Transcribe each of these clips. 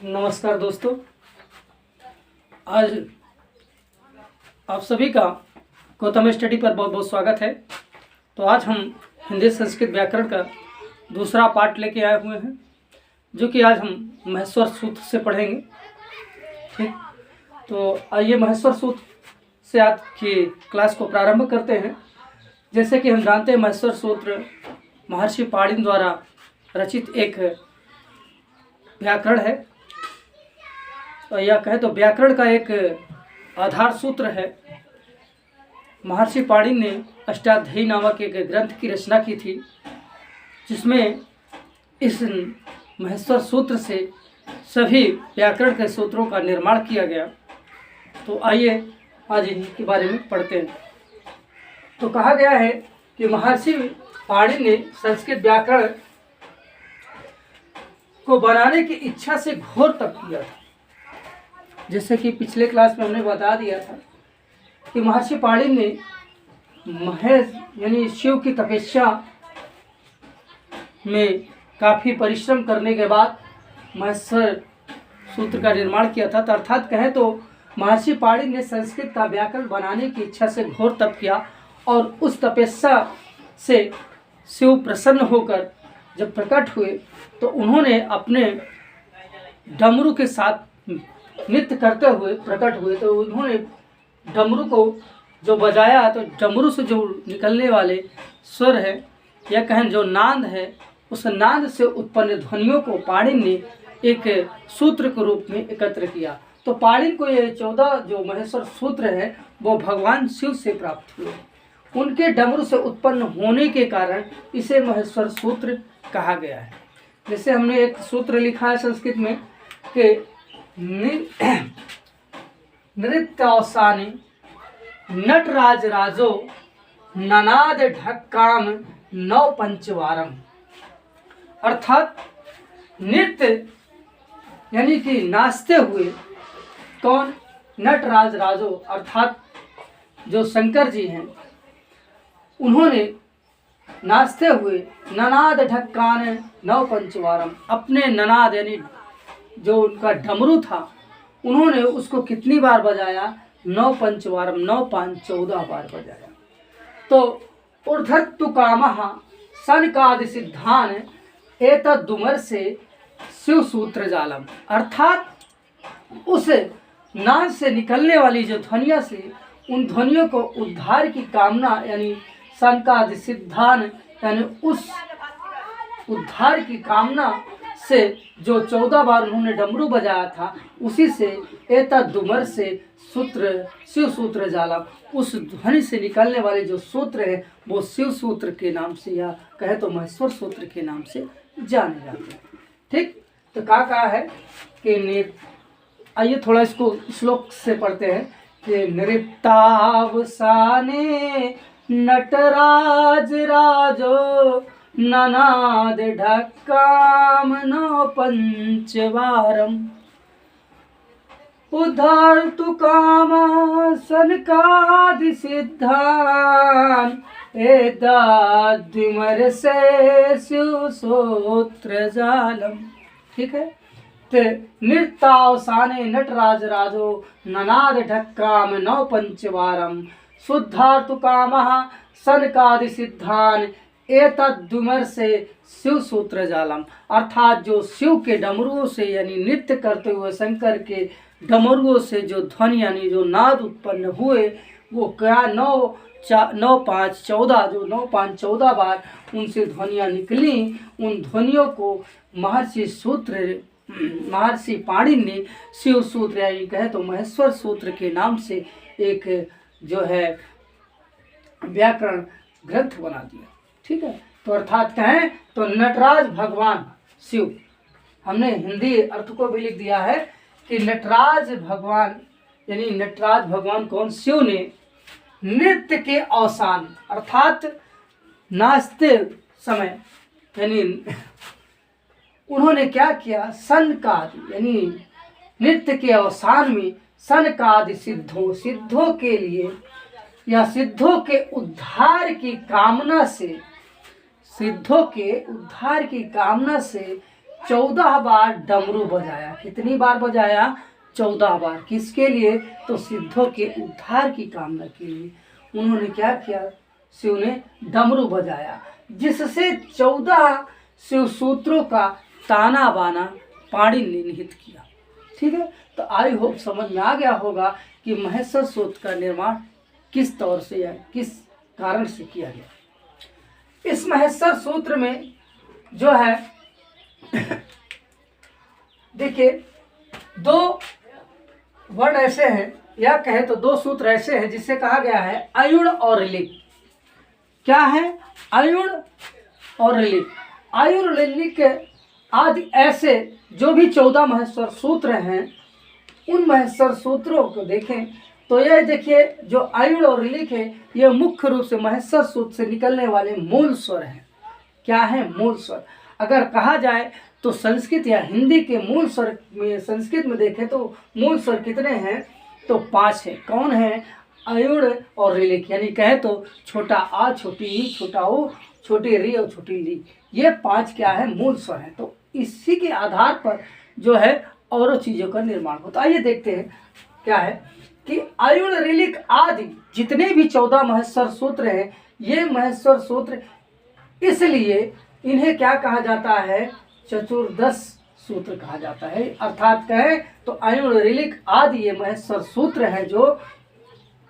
नमस्कार दोस्तों, आज आप सभी का गौतम स्टडी पर बहुत बहुत स्वागत है। तो आज हम हिंदी संस्कृत व्याकरण का दूसरा पार्ट लेके आए हुए हैं, जो कि आज हम महेश्वर सूत्र से पढ़ेंगे। ठीक, तो आइए महेश्वर सूत्र से आज की क्लास को प्रारंभ करते हैं। जैसे कि हम जानते हैं, महेश्वर सूत्र महर्षि पाणिनि द्वारा रचित एक व्याकरण है, और यह कहें तो व्याकरण का एक आधार सूत्र है। महर्षि पाणिनि ने अष्टाध्यायी नामक एक ग्रंथ की रचना की थी, जिसमें इस महेश्वर सूत्र से सभी व्याकरण के सूत्रों का निर्माण किया गया। तो आइए आज इनके बारे में पढ़ते हैं। तो कहा गया है कि महर्षि पाणिनि ने संस्कृत व्याकरण को बनाने की इच्छा से घोर तप किया था। जैसे कि पिछले क्लास में हमने बता दिया था कि महर्षि पाणिनि ने महेश यानी शिव की तपस्या में काफ़ी परिश्रम करने के बाद महेश्वर सूत्र का निर्माण किया था। तो अर्थात कहें तो महर्षि पाणिनि ने संस्कृत का व्याकरण बनाने की इच्छा से घोर तप किया, और उस तपस्या से शिव प्रसन्न होकर जब प्रकट हुए तो उन्होंने अपने डमरू के साथ नृत्य करते हुए प्रकट हुए। तो उन्होंने डमरू को जो बजाया, तो डमरू से जो निकलने वाले स्वर है या कहें जो नाद है, उस नाद से उत्पन्न ध्वनियों को पाणिनि ने एक सूत्र के रूप में एकत्र किया। तो पाणिनि को ये 14 जो महेश्वर सूत्र है वो भगवान शिव से प्राप्त हुए। उनके डमरू से उत्पन्न होने के कारण इसे महेश्वर सूत्र कहा गया है। जैसे हमने एक सूत्र लिखा है संस्कृत में कि नृत्यावसाने नटराज राजो ननाद ढक्काम नौ पंचवारम। अर्थात नृत्य यानी कि नाचते हुए कौन? नटराज राजो अर्थात जो शंकर जी हैं, उन्होंने नाचते हुए ननाद ढक्कान नौ पंचवारम, अपने ननाद यानी जो उनका डमरू था, उन्होंने उसको कितनी बार बजाया? 9 पंचवारम, 9 5 14 बार बजाया। तो ऊर्ध्वतु कामः सनकादि सिद्धान एतद्दुमर से शिव सूत्र जालम। अर्थात उस नाद से निकलने वाली जो ध्वनियों से उन ध्वनियों को उद्धार की कामना यानी सनकादि सिद्धान यानी उस उद्धार की कामना से जो 14 बार उन्होंने डमरू बजाया था, उसी से एतद्दुमर से सूत्र शिव सूत्र जाला, उस ध्वनि से निकलने वाले जो सूत्र है वो शिव सूत्र के नाम से या कहे तो महेश्वर सूत्र के नाम से जाने जाते हैं। ठीक, तो कहा है कि आइए थोड़ा इसको श्लोक से पढ़ते हैं कि नृत्यावसाने नटराज राजो ननाद ढक्काम नौ पंचवारम उद्धारतु कामा सनकादि सिद्धान एतद्दुमर से शिव सूत्र जालम। ठीक है, तो नृत्यावसाने नटराज राजो ननाद ढक्काम नौ पंचवारम शुद्धार्थु कामः सनकादि सिद्धान एतद्दुमर से शिव सूत्र जालम। अर्थात जो शिव के डमरुओं से यानी नृत्य करते हुए शंकर के डमरुओं से जो ध्वनि यानी जो नाद उत्पन्न हुए, वो क्या 9 5 14 जो 9 5 14 बार उनसे ध्वनियाँ निकली। उन ध्वनियों को महर्षि पाणिनि ने शिव सूत्र यानी कहे तो महेश्वर सूत्र के नाम से एक जो है व्याकरण ग्रंथ बना दिया। ठीक है, तो अर्थात कहें तो नटराज भगवान शिव, हमने हिंदी अर्थ को भी लिख दिया है कि नटराज भगवान यानी नटराज भगवान कौन? शिव ने नृत्य के अवसान अर्थात नाचते समय यानी उन्होंने क्या किया? सनकादि यानी नृत्य के अवसान में सनकादि सिद्धों के लिए या सिद्धों के उद्धार की कामना से 14 बार डमरू बजाया। कितनी बार बजाया? 14 बार। किसके लिए? तो सिद्धों के उद्धार की कामना के लिए उन्होंने क्या किया? शिव ने डमरू बजाया, जिससे 14 शिव सूत्रों का ताना बाना पाणी ने निहित किया। ठीक है, तो आई होप समझ में आ गया होगा कि महेश्वर सूत्र का निर्माण किस तौर से या किस कारण से किया गया। इस महेश्वर सूत्र में जो है देखिए, 2 वर्ण ऐसे हैं, या कहे तो 2 सूत्र ऐसे हैं जिसे कहा गया है अयुण और ऋलिक। क्या है? अयुण और ऋलिक। अयुण ऋलिक आदि ऐसे जो भी 14 महेश्वर सूत्र हैं, उन महेश्वर सूत्रों को देखें तो ये देखिए, जो अयुण और ऋलिक है, ये मुख्य रूप से महेश्वर सूत्र से निकलने वाले मूल स्वर हैं। क्या है? मूल स्वर। अगर कहा जाए तो संस्कृत या हिंदी के मूल स्वर में, संस्कृत में देखें तो मूल स्वर कितने हैं? तो 5 है। कौन है? अयुण और ऋलिक, यानी कहे तो छोटा आ, छोटी ई, छोटा ऊ, छोटी री और छोटी ली। ये 5 क्या है? मूल स्वर है। तो इसी के आधार पर जो है और चीज़ों का निर्माण होता है। आइए देखते हैं क्या है कि अयुण ऋलिक आदि जितने भी 14 महेश्वर सूत्र हैं, ये महेश्वर सूत्र इसलिए इन्हें क्या कहा जाता है? चतुर्दश सूत्र कहा जाता है। अर्थात कहें तो अयुण ऋलिक आदि ये महेश्वर सूत्र हैं जो,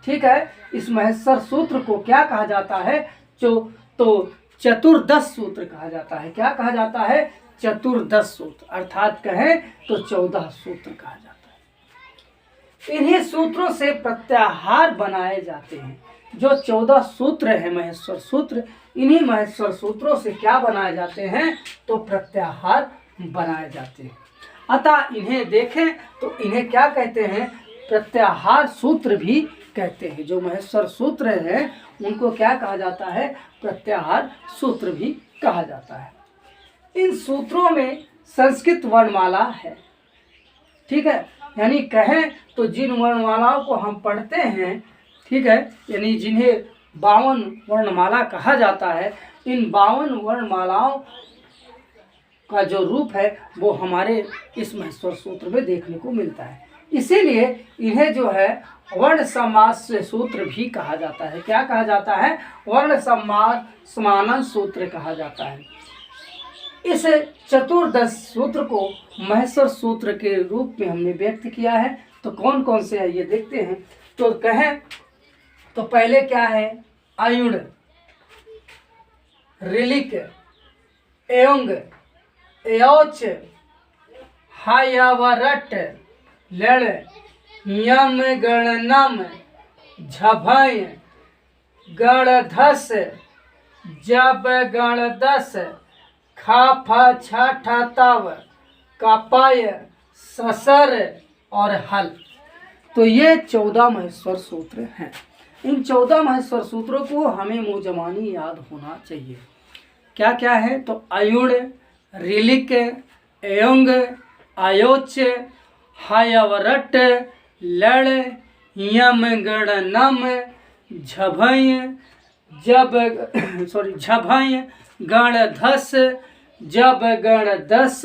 ठीक है, इस महेश्वर सूत्र को क्या कहा जाता है? तो चतुर्दश सूत्र कहा जाता है। क्या कहा जाता है? चतुर्दश सूत्र। अर्थात कहें तो 14 सूत्र कहा जाता है। इन्हीं सूत्रों से प्रत्याहार बनाए जाते हैं। जो 14 सूत्र है महेश्वर सूत्र, इन्हीं महेश्वर सूत्रों से क्या बनाए जाते हैं? तो प्रत्याहार बनाए जाते हैं। अतः इन्हें देखें तो इन्हें क्या कहते हैं? प्रत्याहार सूत्र भी कहते हैं। जो महेश्वर सूत्र हैं उनको क्या कहा जाता है? प्रत्याहार सूत्र भी कहा जाता है। इन सूत्रों में संस्कृत वर्णमाला है। ठीक है, यानी कहें तो जिन वर्णमालाओं को हम पढ़ते हैं, ठीक है, यानी जिन्हें 52 वर्णमाला कहा जाता है, इन 52 वर्णमालाओं का जो रूप है वो हमारे इस महेश्वर सूत्र में देखने को मिलता है। इसीलिए इन्हें जो है वर्ण समास सूत्र भी कहा जाता है। क्या कहा जाता है? वर्ण समानन सूत्र कहा जाता है। इस चतुर्दश सूत्र को महेश्वर सूत्र के रूप में हमने व्यक्त किया है। तो कौन कौन से है ये देखते हैं। तो कहें तो पहले क्या है? अयुण, ऋलिक, एंग, एौच, हायावरट, लड़, यम, गणनम, झभय, गणधस, जब, गणदस, खाफा, छाठा, तव, कपाय, ससर और हल। तो ये 14 महेश्वर सूत्र हैं। इन 14 महेश्वर सूत्रों को हमें मुँह जबानी याद होना चाहिए। क्या क्या है? तो अयुण, ऋलिक, एंग, आयोच, हायावरट, लड़, यम, गणनम, झभय, झभय, गणधस, जब, गणदस,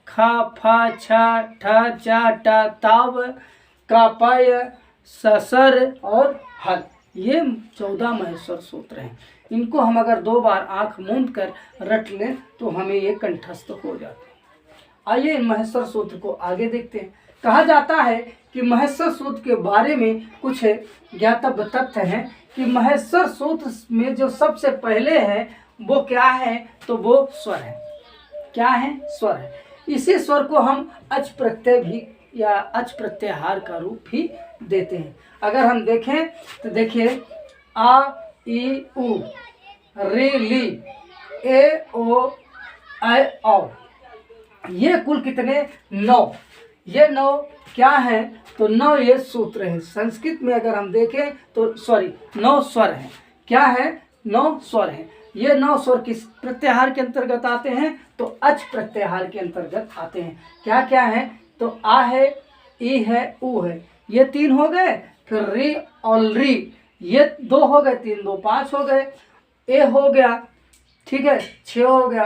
खाफा, छाठा, चाटा, ताव, कपाय, ससर और हल। ये 14 महेश्वर सूत्र हैं। इनको हम अगर 2 बार आंख मूंद कर रट लें तो हमें ये कंठस्थ हो जाते हैं। आइए इन महेश्वर सूत्र को आगे देखते हैं। कहा जाता है कि महेश्वर सूत्र के बारे में कुछ ज्ञातव्य तथ्य हैं कि महेश्वर सूत्र में जो सबसे पहले है वो क्या है? तो वो स्वर है। क्या है? स्वर है। इसी स्वर को हम अच प्रत्यय भी या अच प्रत्याहार का रूप भी देते हैं। अगर हम देखें तो देखिए, आ, ई, उ, रे, ली, ए, ओ, ऐ, औ, ये कुल कितने? 9। ये 9 क्या है? तो 9 ये सूत्र हैं। संस्कृत में अगर हम देखें तो 9 स्वर हैं। क्या है? 9 स्वर हैं। ये 9 स्वर किस प्रत्याहार के अंतर्गत आते हैं? तो अच प्रत्याहार के अंतर्गत आते हैं। क्या क्या है? तो आ है, ई है, उ है, ये 3 हो गए। फिर री और री, ये 2 हो गए। 3 2 5 हो गए। ए हो गया, ठीक है, 6 हो गया।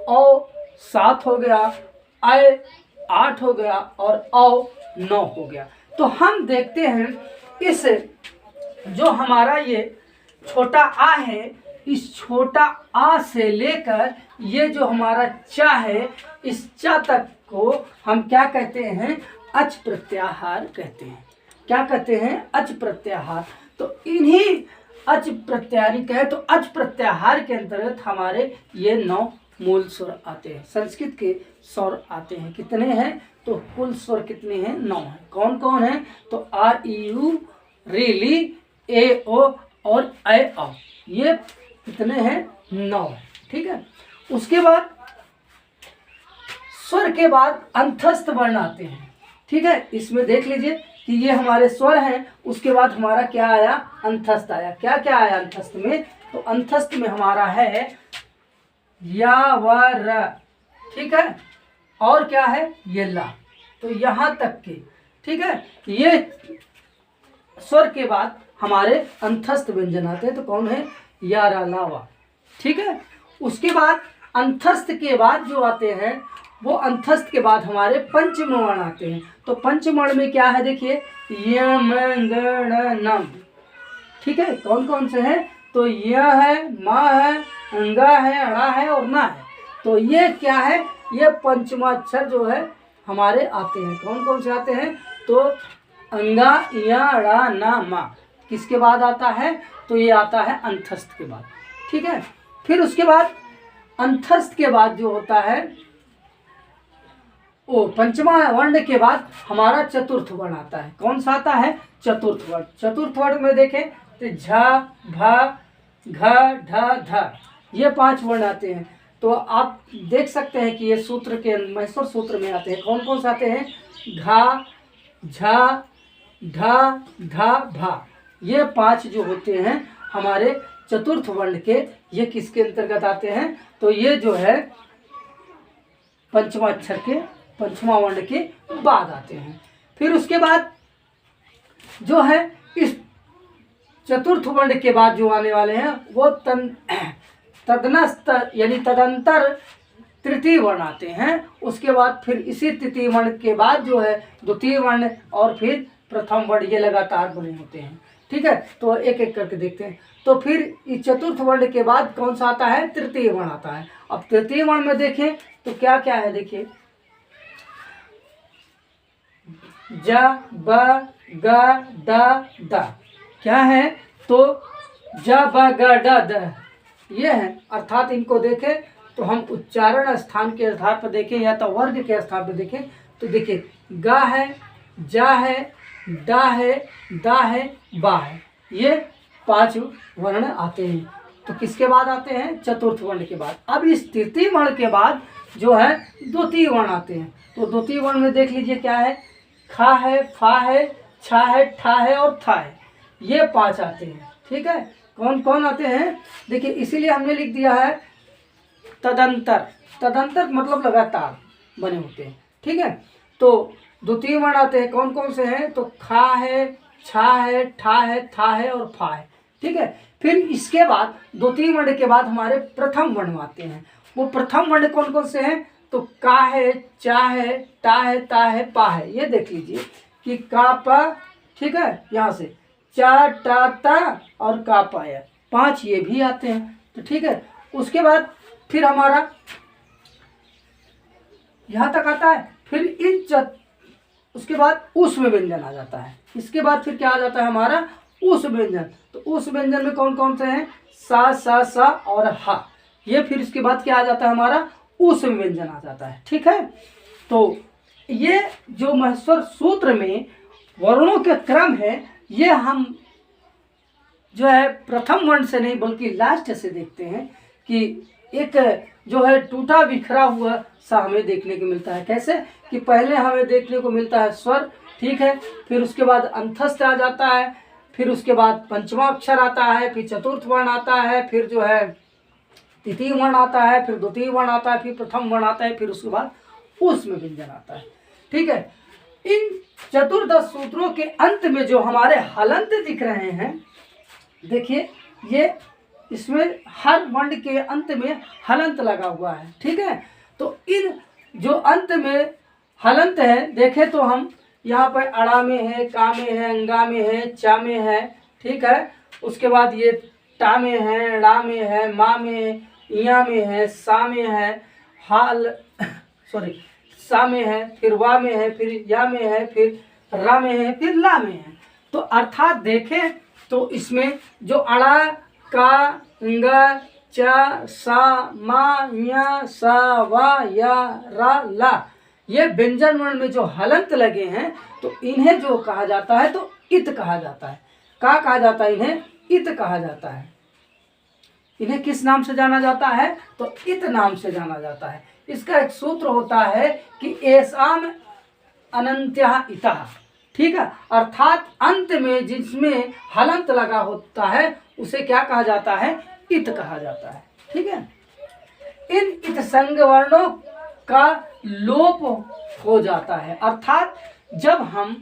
औ 7 हो गया, अय 8 हो गया और औ 9 हो गया। तो हम देखते हैं इस जो हमारा ये छोटा आ है, इस छोटा आ से लेकर ये जो हमारा चा है, इस चा तक को हम क्या कहते हैं? अच प्रत्याहार कहते हैं। क्या कहते हैं? अच प्रत्याहार। तो इन्हीं अच प्रत्याहारी कहे तो अच प्रत्याहार के अंतर्गत हमारे ये 9 मूल स्वर आते हैं। संस्कृत के स्वर आते हैं। कितने हैं? तो कुल स्वर कितने हैं? 9 हैं। कौन कौन है? तो आ ई यू री ली ए ओ और ऐ औ, ये कितने हैं? 9 है। ठीक है। उसके बाद स्वर के बाद अंतस्थ वर्ण आते हैं। ठीक है। इसमें देख लीजिए कि ये हमारे स्वर हैं, उसके बाद हमारा क्या आया? अंतस्थ आया। क्या क्या आया अंतस्थ में? तो अंतस्थ में हमारा है या व र। ठीक है। और क्या है? ये ला। तो यहाँ तक के, ठीक है, ये स्वर के बाद हमारे अंतस्थ व्यंजन आते हैं। तो कौन है? या रा ला वा। ठीक है। उसके बाद अंतस्थ के बाद जो आते हैं, वो अंतस्थ के बाद हमारे पंचम वर्ण आते हैं। तो पंचम वर्ण में क्या है? देखिए, यम गण नम। ठीक है। कौन कौन से हैं? तो य है, मा है, अंगा है, अड़ा है और ना है। तो ये क्या है? ये पंचमाक्षर जो है हमारे आते हैं। कौन कौन से आते हैं? तो अंगा, या, अड़ा, ना, मा। किसके बाद आता है? तो ये आता है अंतस्थ के बाद। ठीक है। फिर उसके बाद अंतस्थ के बाद जो होता है, ओ पंचमा वर्ण के बाद हमारा चतुर्थ वर्ण आता है। कौन सा आता है? चतुर्थ वर्ण। चतुर्थ वर्ण में देखें तो झ, भ, घ, ढ, ध, ये 5 वर्ण आते हैं। तो आप देख सकते हैं कि ये सूत्र के महेश्वर सूत्र में आते हैं। कौन कौन से आते हैं? घ, झ, ढ, ध, भ, ये 5 जो होते हैं हमारे चतुर्थ वर्ण के, ये किसके अंतर्गत आते हैं? तो ये जो है पंचमाक्षर के, पंचमा वर्ण के बाद आते हैं। फिर उसके बाद जो है इस चतुर्थ वर्ण के बाद जो आने वाले हैं वो तदनस्तर यानी तदंतर तृतीय वर्ण आते हैं। उसके बाद फिर इसी तृतीय वर्ण के बाद जो है द्वितीय वर्ण और फिर प्रथम वर्ण, ये लगातार बने होते हैं। ठीक है। तो एक एक करके देखते हैं। तो फिर इस चतुर्थ वर्ण के बाद कौन सा आता है? तृतीय वर्ण आता है। अब तृतीय वर्ण में देखें तो क्या क्या है? देखिए, ज, ब, ग, ड, द, क्या है? तो ज, ब, ग, ड, द, ये है। अर्थात इनको देखें तो हम उच्चारण स्थान के आधार पर देखें या तो वर्ग के स्थान पर देखें तो देखिए, ग है, जा है, डा है, दा है, बा है, ये 5 वर्ण आते हैं। तो किसके बाद आते हैं? चतुर्थ वर्ण के बाद। अब इस तृतीय वर्ण के बाद जो है द्वितीय वर्ण आते हैं। तो द्वितीय वर्ण में देख लीजिए क्या है? खा है, फा है, छा है, ठा है और था है, ये 5 आते हैं। ठीक है। कौन कौन आते हैं? देखिए, इसीलिए हमने लिख दिया है तदंतर। तदंतर मतलब लगातार बने होते हैं। ठीक है। तो द्वितीय वर्ण आते हैं। कौन कौन से हैं? तो खा है, छा है, ठा है, था है और फा है। ठीक है। फिर इसके बाद द्वितीय वर्ण के बाद हमारे प्रथम वर्ण आते हैं। वो प्रथम वर्ण कौन कौन से हैं? तो का है, चा है, टा है, ता है, पा है। ये देख लीजिए कि का, पा, ठीक है, यहाँ से चा, टा, ता और का, पा, या 5 ये भी आते हैं। तो ठीक है। उसके बाद फिर हमारा यहाँ तक आता है। फिर उसके बाद उस व्यंजन आ जाता है। इसके बाद फिर क्या आ जाता है हमारा? उस व्यंजन। तो उस व्यंजन में कौन कौन से हैं? सा, सा और हा। ये फिर इसके बाद क्या आ जाता है हमारा? उस व्यंजन आ जाता है। ठीक है। तो ये जो महेश्वर सूत्र में वर्णों के क्रम है, ये हम जो है प्रथम वर्ण से नहीं बल्कि लास्ट से देखते हैं कि एक जो है टूटा बिखरा हुआ सा हमें देखने को मिलता है। कैसे? कि पहले हमें देखने को मिलता है स्वर, ठीक है, फिर उसके बाद अंतस्थ आ जाता है, फिर उसके बाद पंचमा अक्षर आता है, फिर चतुर्थ वर्ण आता है, फिर जो है तृतीय वर्ण आता है, फिर द्वितीय वर्ण आता है, फिर प्रथम वर्ण आता है, फिर उसके बाद उसमें व्यंजन आता है। ठीक है। इन चतुर्दश सूत्रों के अंत में जो हमारे हलंत दिख रहे हैं, देखिए ये इसमें हर वर्ण के अंत में हलंत लगा हुआ है। ठीक है। तो इन जो अंत में हलंत है, देखें तो हम यहाँ पर अड़ा में है, का में है, अंगा में है, चा में है, ठीक है। उसके बाद ये टा में है, ड़ा में है, मा में है, इया में है, सा में है, हाल सॉरी सा में है, फिर वा में है, फिर या में है, फिर रा में है, फिर ला में है। तो अर्थात देखें तो इसमें जो अड़ा, का, अंगा, चा, सा, मा, या, सा, वा, या, रा, ला, ये व्यंजन वर्ण में जो हलंत लगे हैं तो इन्हें जो कहा जाता है तो इत कहा जाता है। क्या कहा जाता है? इन्हें इत कहा जाता है। इन्हें किस नाम से जाना जाता है? तो इत नाम से जाना जाता है। इसका एक सूत्र होता है कि एसाम अनंत्य इतः, ठीक है। अर्थात अंत में जिसमें हलंत लगा होता है उसे क्या कहा जाता है? इत कहा जाता है, ठीक है। इन इत संग वर्णों का लोप हो जाता है। अर्थात जब हम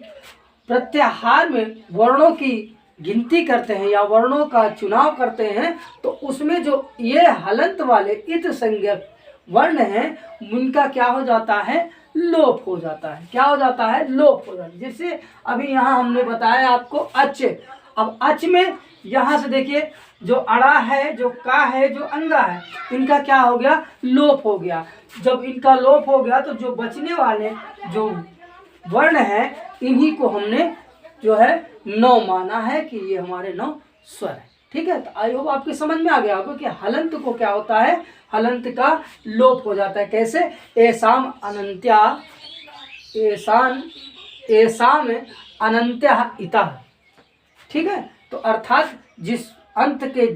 प्रत्याहार में वर्णों की गिनती करते हैं या वर्णों का चुनाव करते हैं तो उसमें जो ये हलंत वाले इत संज्ञक वर्ण हैं उनका क्या हो जाता है? लोप हो जाता है। क्या हो जाता है? लोप हो जाता है। जैसे अभी यहाँ हमने बताया आपको अच। अब अच में यहाँ से देखिए जो अड़ा है, जो का है, जो अंगा है, इनका क्या हो गया? लोप हो गया। जब इनका लोप हो गया तो जो बचने वाले जो वर्ण है इन्हीं को हमने जो है नौ माना है कि ये हमारे नौ स्वर है, ठीक है। तो आई होप आपके समझ में आ गया होगा कि हलंत को क्या होता है? हलंत का लोप हो जाता है। कैसे? एसाम अनंत्या, एसाम अनंत्या इतः, ठीक है। तो अर्थात जिस अंत के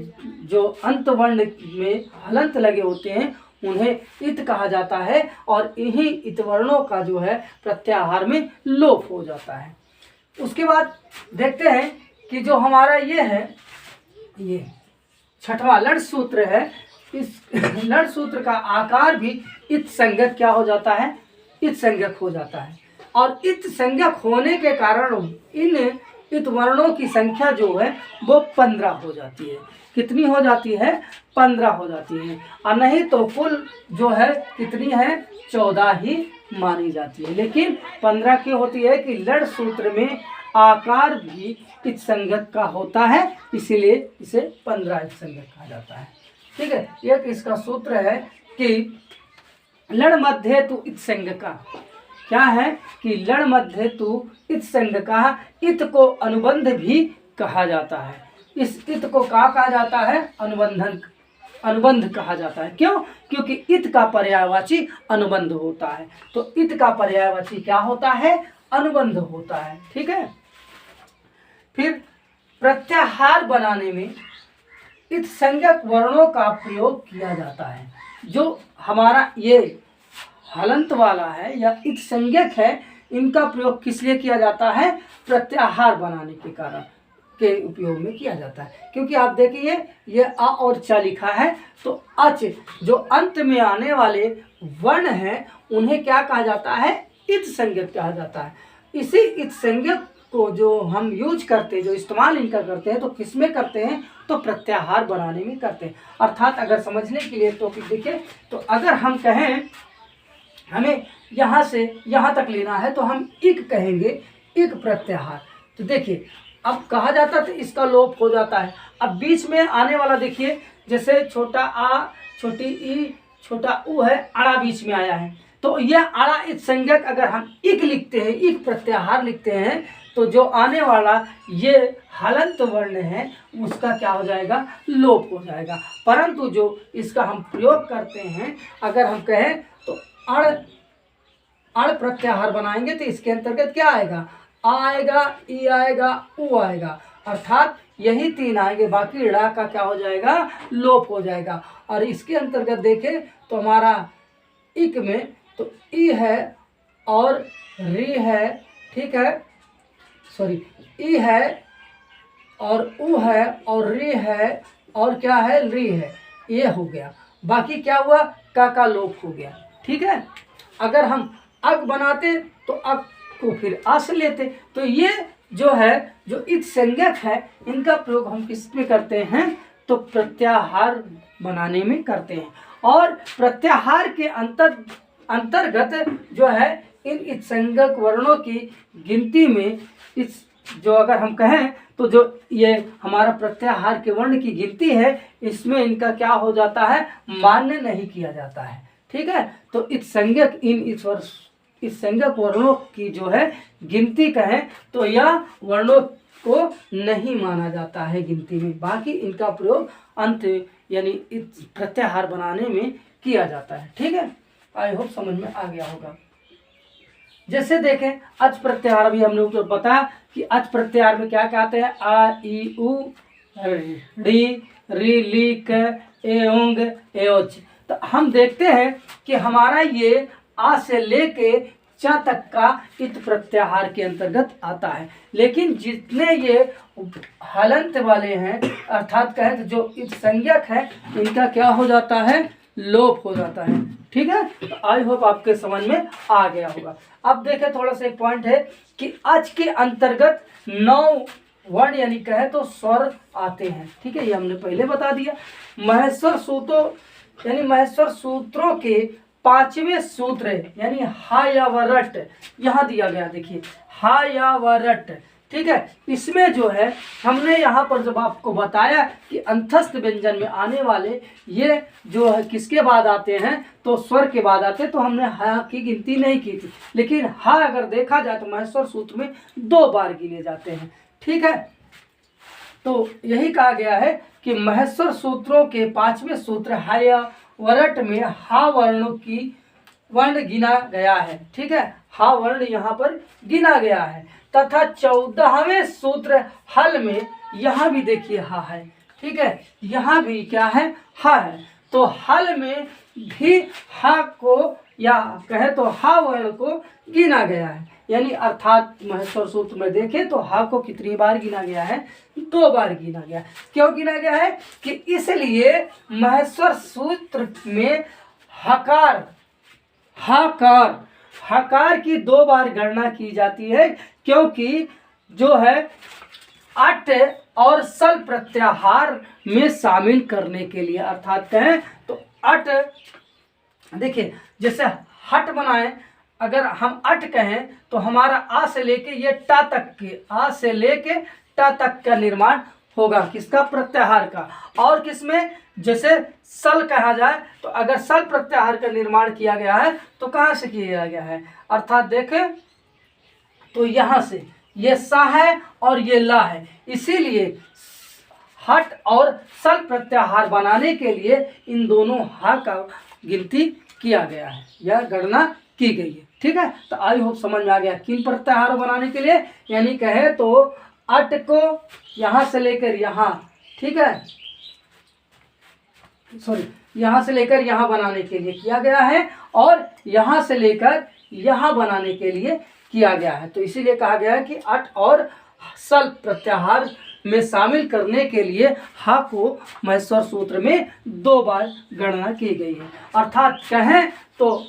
जो अंत वर्ण में हलंत लगे होते हैं उन्हें इत कहा जाता है और इन्हीं इत वर्णों का जो है प्रत्याहार में लोप हो जाता है। उसके बाद देखते हैं कि जो हमारा ये है, ये छठवां लड़ सूत्र है, इस लड़ सूत्र का आकार भी इत संज्ञक क्या हो जाता है? इत संज्ञक हो जाता है। और इत संज्ञक होने के कारण इन इत वर्णों की संख्या जो है वो 15 हो जाती है। कितनी हो जाती है? 15 हो जाती है। और नहीं तो कुल जो है कितनी है? 14 ही मानी जाती है। लेकिन 15 क्यों होती है? कि लड़ सूत्र में आकार भी इत संज्ञक का होता है, इसीलिए इसे 15 इत संज्ञक कहा जाता है, ठीक है। एक इसका सूत्र है कि लड़ मध्य तु इत संज्ञका, क्या है? कि लड़ मध्य तु इत संज्ञका, इत को अनुबंध भी कहा जाता है। इस इत को क्या कहा जाता है? अनुबंध कहा जाता है। क्यों? क्योंकि इत का पर्यायवाची अनुबंध होता है। तो इत का पर्यायवाची क्या होता है? अनुबंध होता है, ठीक है। फिर प्रत्याहार बनाने में इत संज्ञक वर्णों का प्रयोग किया जाता है। जो हमारा ये हलंत वाला है या इत संज्ञक है, इनका प्रयोग किस लिए किया जाता है? प्रत्याहार बनाने के कारण के उपयोग में किया जाता है। क्योंकि आप देखिए ये अ और च लिखा है, तो अच जो अंत में आने वाले वर्ण हैं उन्हें क्या कहा जाता है? इत संज्ञक कहा जाता है। इसी इत संज्ञक को जो हम यूज करते हैं, जो इस्तेमाल इनका करते हैं, तो किस में करते हैं? तो प्रत्याहार बनाने में करते हैं। अर्थात अगर समझने के लिए टॉपिक देखें तो अगर हम कहें हमें यहाँ से यहाँ तक लेना है तो हम इक कहेंगे, इक प्रत्याहार। तो देखिए अब कहा जाता तो इसका लोप हो जाता है। अब बीच में आने वाला देखिए, जैसे छोटा आ, छोटी ई, छोटा उ है, अड़ा बीच में आया है, तो यह अड़ा इत संज्ञक अगर हम इक लिखते हैं, इक प्रत्याहार लिखते हैं, तो जो आने वाला ये हलंत वर्ण है उसका क्या हो जाएगा? लोप हो जाएगा। परंतु जो इसका हम प्रयोग करते हैं, अगर हम कहें तो अड़ प्रत्याहार बनाएंगे तो इसके अंतर्गत क्या आएगा? आ आएगा, ई आएगा, उ आएगा, अर्थात यही तीन आएंगे। बाकी ड़ा का क्या हो जाएगा? लोप हो जाएगा। और इसके अंतर्गत देखें तो हमारा इक में तो ई है और री है, ठीक है, सॉरी ई है और उ है और री है और क्या है? री है, ये हो गया। बाकी क्या हुआ? का लोप हो गया, ठीक है। अगर हम अग बनाते तो अग को फिर आ से लेते। तो ये जो है जो इत संज्ञक है इनका प्रयोग हम किस में करते हैं? तो प्रत्याहार बनाने में करते हैं। और प्रत्याहार के अंतर्गत जो है इन इत्संज्ञक वर्णों की गिनती में इस जो अगर हम कहें तो जो ये हमारा प्रत्याहार के वर्ण की गिनती है इसमें इनका क्या हो जाता है, मान्य नहीं किया जाता है। ठीक है, तो इत्संज्ञक इत्संज्ञक वर्णों की जो है गिनती कहें तो यह वर्णों को नहीं माना जाता है गिनती में, बाकी इनका प्रयोग अंत यानी प्रत्याहार बनाने में किया जाता है। ठीक है, आई होप समझ में आ गया होगा। जैसे देखें अच प्रत्याहार भी हमने ऊपर बताया कि अच प्रत्याहार में क्या कहते हैं, आ ई उ री री ली क ए उंग ए ओच। तो हम देखते हैं कि हमारा ये आ से लेके च तक का इत प्रत्याहार के अंतर्गत आता है, लेकिन जितने ये हलंत वाले हैं अर्थात कहें तो जो इत संज्ञक है इनका क्या हो जाता है, लोप हो जाता है। ठीक है, तो आई होप आपके समझ में आ गया होगा। अब देखें थोड़ा सा एक पॉइंट है कि अच के अंतर्गत 9 वर्ण यानी कहे तो स्वर आते हैं। ठीक है, ये हमने पहले बता दिया। महेश्वर सूत्रों यानी महेश्वर सूत्रों के 5वें सूत्र यानी हा या व रट यहाँ दिया गया, देखिए हा या व रट। ठीक है, इसमें जो है हमने यहाँ पर जब आपको बताया कि अंतस्थ व्यंजन में आने वाले ये जो है किसके बाद आते हैं, तो स्वर के बाद आते हैं, तो हमने हा की गिनती नहीं की थी, लेकिन हा अगर देखा जाए तो महेश्वर सूत्र में 2 बार गिने जाते हैं। ठीक है, तो यही कहा गया है कि महेश्वर सूत्रों के 5वें सूत्र हा या वरट में हा वर्ण गिना गया है। ठीक है, हा वर्ण यहाँ पर गिना गया है तथा 14वें सूत्र हल में यहाँ भी देखिए हा है। ठीक है, यहाँ भी क्या है, हा है। तो हल में भी हा को या कहे तो हा वर्ण को गिना गया है, यानी अर्थात महेश्वर सूत्र में देखें तो हा को कितनी बार गिना गया है, 2 बार गिना गया। क्यों गिना गया है कि इसलिए महेश्वर सूत्र में हकार की 2 बार गणना की जाती है, क्योंकि जो है अट और सल प्रत्याहार में शामिल करने के लिए, अर्थात कहें तो अट देखिए जैसे हट बनाएं, अगर हम अट कहें तो हमारा आ से लेके ये टा तक के, आ से लेके टा तक का निर्माण होगा किसका, प्रत्याहार का। और किसमें जैसे सल कहा जाए तो अगर सल प्रत्याहार का निर्माण किया गया है तो कहाँ से किया गया है, अर्थात देखें तो यहाँ से ये सा है और ये ला है, इसीलिए हट और सल प्रत्याहार बनाने के लिए इन दोनों हा का गिनती किया गया है या गणना की गई है। ठीक है, तो आई होप समझ में आ गया। किन प्रत्याहार बनाने के लिए, यानी कहे तो अट को यहाँ से लेकर यहाँ, ठीक है सॉरी यहाँ से लेकर यहाँ बनाने के लिए किया गया है और यहाँ से लेकर यहाँ बनाने के लिए किया गया है। तो इसीलिए कहा गया है कि अट और सल प्रत्याहार में शामिल करने के लिए हा को महेश्वर सूत्र में 2 बार गणना की गई है। अर्थात कहें तो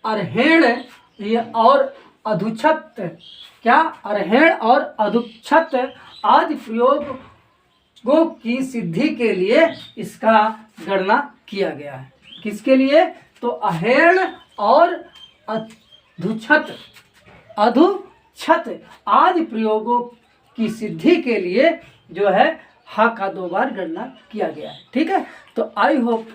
अरहेण और अधुच्छत, क्या अरहेण और अधुच्छत आदि प्रयोगों की सिद्धि के लिए इसका गणना किया गया है। किसके लिए, तो अहेण और अधुच्छत आदि प्रयोगों की सिद्धि के लिए जो है हा का 2 बार गणना किया गया है। ठीक है, तो आई होप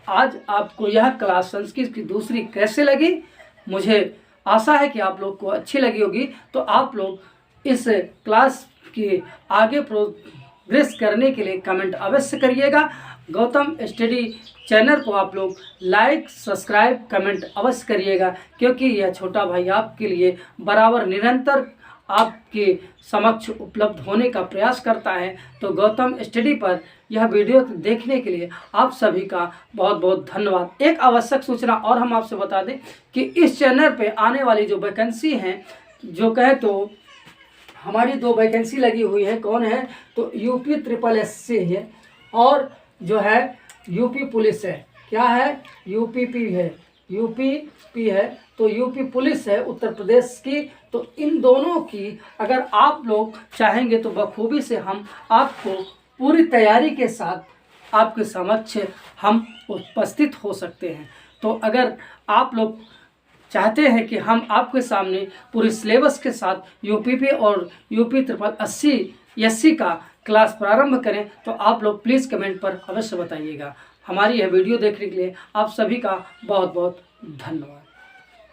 आज आपको यह क्लास संस्कृत की दूसरी कैसे लगी, मुझे आशा है कि आप लोग को अच्छी लगी होगी। तो आप लोग इस क्लास के आगे प्रोग्रेस करने के लिए कमेंट अवश्य करिएगा। गौतम स्टडी चैनल को आप लोग लाइक सब्सक्राइब कमेंट अवश्य करिएगा, क्योंकि यह छोटा भाई आपके लिए बराबर निरंतर आपके समक्ष उपलब्ध होने का प्रयास करता है। तो गौतम स्टडी पर यह वीडियो देखने के लिए आप सभी का बहुत बहुत धन्यवाद। एक आवश्यक सूचना और हम आपसे बता दें कि इस चैनल पे आने वाली जो वैकेंसी हैं, जो कहे तो हमारी 2 वैकेंसी लगी हुई है, कौन है तो यूपी SSS है और जो है यूपी पुलिस है, क्या है यूपीपी है, तो यूपी पुलिस है उत्तर प्रदेश की। तो इन दोनों की अगर आप लोग चाहेंगे तो बखूबी से हम आपको पूरी तैयारी के साथ आपके समक्ष हम उपस्थित हो सकते हैं। तो अगर आप लोग चाहते हैं कि हम आपके सामने पूरे सिलेबस के साथ यूपीपी और यूपी 80 एससी का क्लास प्रारंभ करें, तो आप लोग प्लीज़ कमेंट पर अवश्य बताइएगा। हमारी यह वीडियो देखने के लिए आप सभी का बहुत बहुत धन्यवाद।